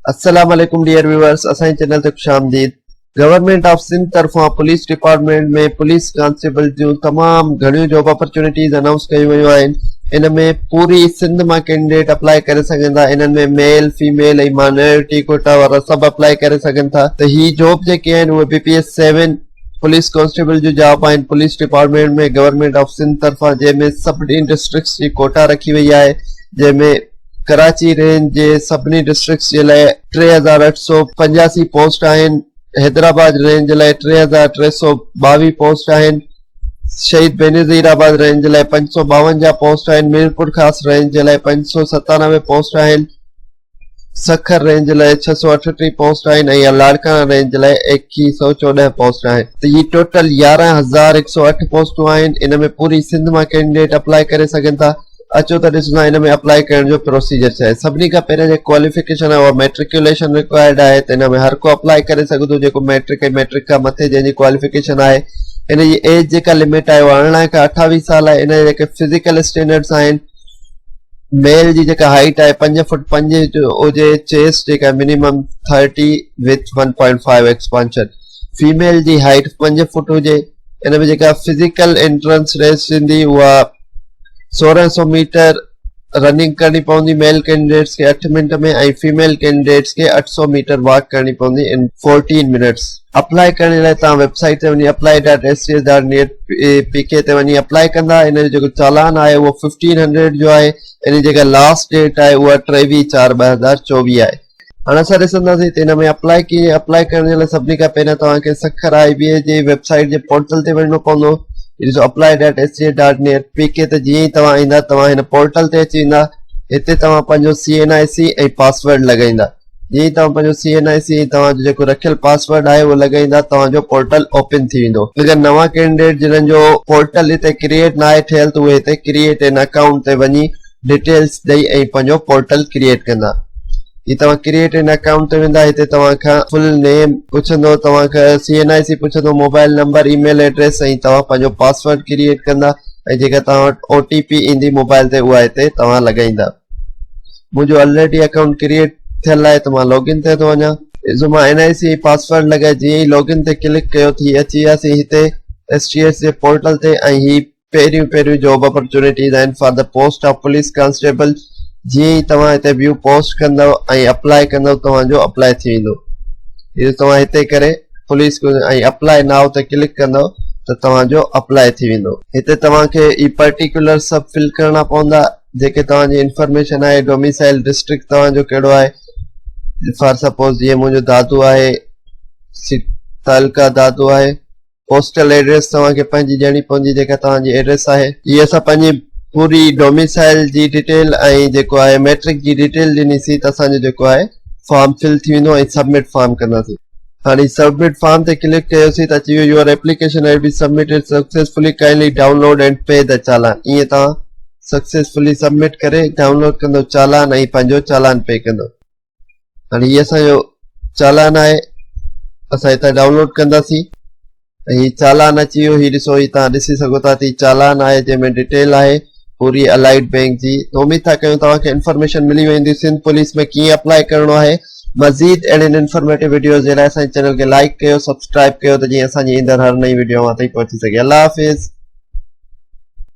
अस्सलाम वालेकुम dear viewers, acai channel ते खुशामदीद। गवर्नमेंट ऑफ सिंध तरफां पुलिस डिपार्टमेंट में पुलिस कांस्टेबल जो तमाम घणियूं जॉब अपॉर्चुनिटीज अनाउंस कई वयूं आहिनि। इन में पूरी सिंध मां कैंडिडेट अप्लाई करे सघनि था। इन्हनि में मेल फीमेल ऐं माइनॉरिटी कोटा वारा सभु अप्लाई करे सघनि था। त ही जॉब जेके आहिनि उहे BPS 7 पुलिस कांस्टेबल जो जॉब आहिनि पुलिस डिपार्टमेंट में गवर्नमेंट ऑफ सिंध तरफां, जंहिंमें सभिनी डिस्ट्रिक्ट्स जी कोटा रखी वई आहे। जंहिंमें कराची रेंज जे सभिनी डिस्ट्रिक्ट्स जे लाइ 3885 पोस्ट आहिनि। हैदराबाद रेंज जे लाइ 3322 पोस्ट आहिनि। शहीद बेनज़ीराबाद रेंज जे लाइ 552 पोस्ट आहिनि। मीरपुर ख़ास रेंज जे लाइ 597 पोस्ट आहिनि। सखर रेंज जे लाइ 638 पोस्ट आहिनि ऐं लाड़काना रेंज जे लाइ 2114 पोस्ट आहिनि। त ही टोटल 11108 पोस्टूं आहिनि। इन में पूरी सिंध मां कैंडिडेट अप्लाई करे सघनि था। अचो त ॾिसंदा इन में अप्लाई करण जो प्रोसीजर छा आहे। सभिनी खां पहिरियों जे क्वालिफिकेशन आहे उहा मैट्रिकुलेशन रिक्वायर्ड आहे। त इन में हर को अप्लाई करे सघे थो जेको मैट्रिक ऐं मैट्रिक खां मथे जंहिंजी क्वालिफिकेशन आहे। इन जी एज जेका लिमिट आहे उहा 18 खां 28 साल आहे। इन जे जेके फिजिकल स्टैंडर्ड्स आहिनि, मेल जी जेका हाइट आहे 5 फुट 5 जो हुजे। चेस्ट जेका मिनिमम 30 विथ 1.5 एक्सपांशन। फीमेल जी हाइट 5 फुट हुजे। इन में जेका फिजिकल एंट्रेंस रेस ईंदी उहा 1600 मीटर रनिंग करनी पवंदी मेल कैंडिडेट्स के 8 मिनट में ऐं फीमेल कैंडिडेट्स के 800 मीटर वॉक करनी पवंदी इन 14 मिनट्स। अप्लाई करण लाइ तव्हां वेबसाइट ते वञी apply.sts.net.pk ते वञी अप्लाई कंदा। इन जो जेको चालान आहे उहो 1500 जो आहे। इन जी जेका लास्ट डेट आहे उहा 23/4/2024 आहे। हाणे असां ॾिसंदासीं त हिन में अप्लाई करण जे लाइ सभिनी खां पहिरियों तव्हांखे सखर IBA जी वेबसाइट जे पोर्टल ते वञिणो पवंदो। apply.sts.net.pk ते जीअं ई तव्हां ईंदा तव्हां हिन पोर्टल ते अची वेंदा। हिते तव्हां पंहिंजो CNIC ऐं पासवर्ड लॻाईंदा। जीअं ई तव्हां पंहिंजो CNIC ऐं तव्हांजो जेको रखियल पासवर्ड आहे उहो लॻाईंदा तव्हांजो पोर्टल ओपन थी वेंदो। अगरि नवां कैंडिडेट जिन्हनि जो पोर्टल हिते क्रिएट न आहे थियल त उहे हिते क्रिएट एन अकाउंट ते वञी डिटेल्स ॾेई ऐं पंहिंजो पोर्टल क्रिएट कंदा। ही तव्हां क्रिएट एन अकाउंट ते वेंदा। हिते तव्हांखां फुल नेम पुछंदो, तव्हांखां CNIC पुछंदो, मोबाइल नंबर, ईमेल एड्रेस ऐं तव्हां पंहिंजो पासवर्ड क्रिएट कंदा ऐं जेका तव्हां वटि OTP ईंदी मोबाइल ते उहा हिते तव्हां लॻाईंदा। मुंहिंजो ऑलरेडी अकाउंट क्रिएट थियल आहे त मां लॉगिन ते थो वञा। ॾिसो मां NIC पासवर्ड लॻाए जीअं ई लॉगिन ते क्लिक कयो थी अची वियासीं हिते STS जे पोर्टल ते। ऐं ही पहिरियों जॉब अपॉर्चुनिटीज़ आहिनि for the post of police constable. जीअं ई तव्हां हिते व्यू पोस्ट कंदव ऐं अप्लाई कंदव तव्हांजो अप्लाई थी वेंदो। तव्हां हिते करे पुलिस ऐं अप्लाई नाउ ते क्लिक कंदव त तव्हांजो अप्लाई थी वेंदो। हिते तव्हांखे ई पर्टिकुलर सभु फिल करणा पवंदा जेके तव्हांजी इंफॉर्मेशन आहे। डोमिसाइल डिस्ट्रिक्ट तव्हांजो कहिड़ो आहे। फॉर सपोज जीअं मुंहिंजो दादू आहे, तालका दादू आहे। पोस्टल एड्रेस तव्हांखे पंहिंजी ॾियणी पवंदी जेका तव्हांजी एड्रेस आहे। हीअ असां पंहिंजी पूरी डोमिसाइल जी डिटेल ऐं जेको आहे मैट्रिक जी डिटेल ॾिनीसीं त असांजो जेको आहे फॉर्म फिल थी वेंदो ऐं सबमिट फॉर्म कंदासीं। हाणे सबमिट फॉर्म ते क्लिक कयोसीं त अची वियो your application have been submitted successfully, kindly download and pay the challan. ईअं तव्हां सक्सेसफुली सबमिट करे डाउनलोड कंदो चालान ऐं पंहिंजो चालान पे कंदो। हाणे हीअ असांजो चालान आहे, असां हितां डाउनलोड कंदासीं ऐं हीउ चालान अची वियो। हीउ ॾिसो, हीउ तव्हां ॾिसी सघो था त चालान आहे जंहिंमें डिटेल आहे पूरी अलाइड बैंक जी। उम्मीद था कयूं तव्हांखे इंफॉर्मेशन मिली वेंदी सिंध पुलिस में कीअं अप्लाई करणो आहे। मज़ीद अहिड़ियुनि इंफॉर्मेटिव वीडियोज़ जे लाइ असांजे चैनल खे लाइक कयो, सब्सक्राइब कयो त जीअं असांजी ईंदड़ हर नई वीडियो ताईं पहुची सघे। अल्लाह हाफ़िज़।